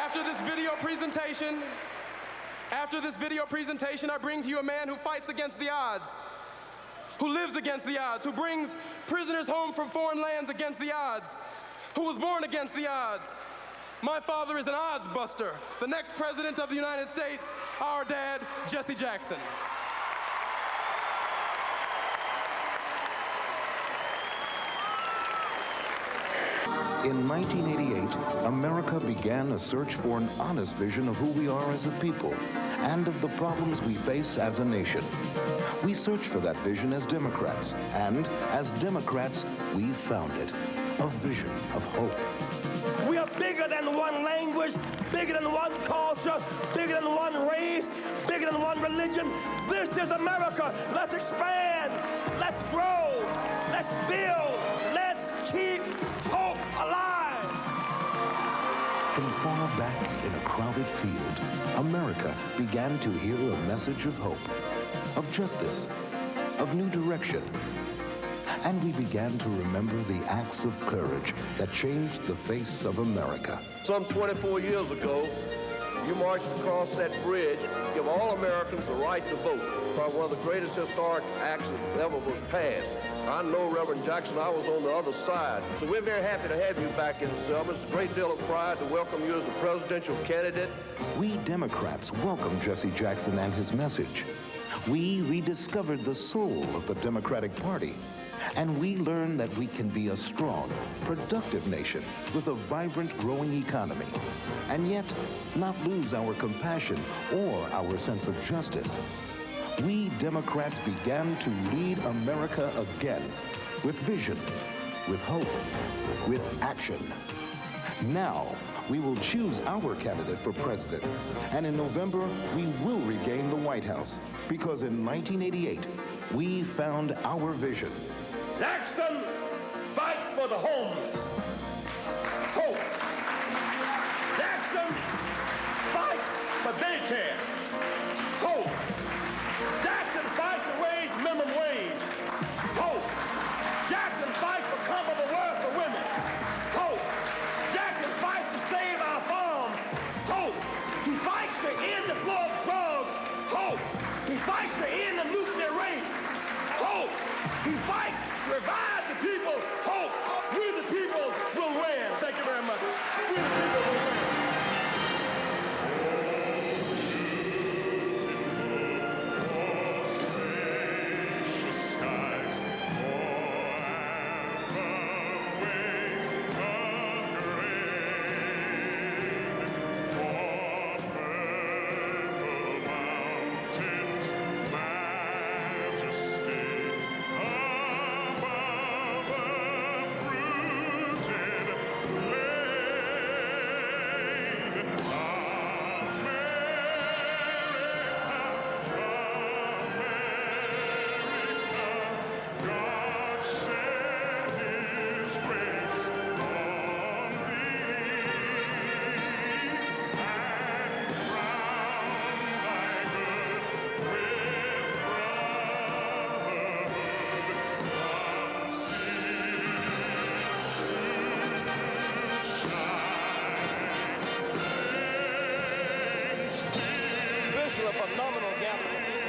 After this video presentation, I bring to you a man who fights against the odds, who lives against the odds, who brings prisoners home from foreign lands against the odds, who was born against the odds. My father is an odds buster, the next president of the United States, our dad, Jesse Jackson. In 1988, America began a search for an honest vision of who we are as a people and of the problems we face as a nation. We searched for that vision as Democrats, and as Democrats, we found it, a vision of hope. We are bigger than one language, bigger than one culture, bigger than one race, bigger than one religion. This is America. Let's expand, let's grow, let's build, let's keep hope alive. From far back in a crowded field, America began to hear a message of hope, of justice, of new direction. And we began to remember the acts of courage that changed the face of America. Some 24 years ago, you marched across that bridge to give all Americans the right to vote. Probably one of the greatest historic acts that ever was passed. I know, Reverend Jackson, I was on the other side. So we're very happy to have you back in Selma. It's a great deal of pride to welcome you as a presidential candidate. We Democrats welcomed Jesse Jackson and his message. We rediscovered the soul of the Democratic Party. And we learned that we can be a strong, productive nation with a vibrant, growing economy, and yet not lose our compassion or our sense of justice. We Democrats began to lead America again with vision, with hope, with action. Now, we will choose our candidate for president, and in November, we will regain the White House, because in 1988, we found our vision. Jackson fights for the homeless. Hope. Jackson fights for daycare. Hope. Jackson fights to raise minimum wage. Hope. Jackson fights for comparable work for women. Hope. Jackson fights to save our farms. Hope. He fights to end the flow of drugs. Hope. He fights to end the nuclear race. Hope. He fights to revive the people. Hope. We the people will win. Thank you very much. We the people will win. A phenomenal gathering of people.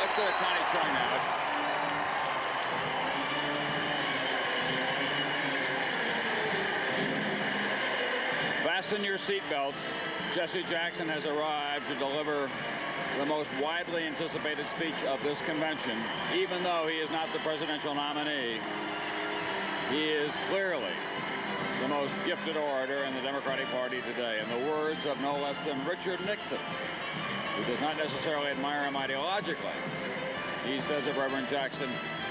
Let's go to Connie Chung now. Fasten your seatbelts. Jesse Jackson has arrived to deliver the most widely anticipated speech of this convention. Even though he is not the presidential nominee, he is clearly the most gifted orator in the Democratic Party today. In the words of no less than Richard Nixon, who does not necessarily admire him ideologically, he says of Reverend Jackson,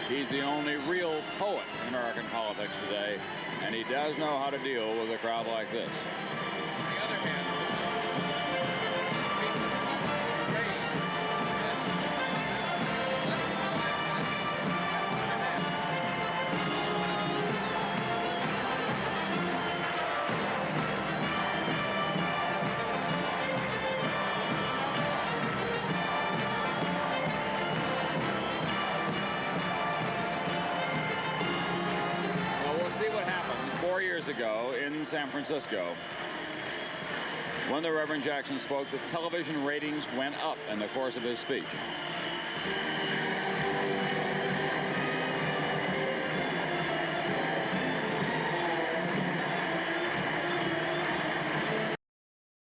he's the only real poet in American politics today, and he does know how to deal with a crowd like this. On the other hand, ago in San Francisco, when the Reverend Jackson spoke, the television ratings went up in the course of his speech.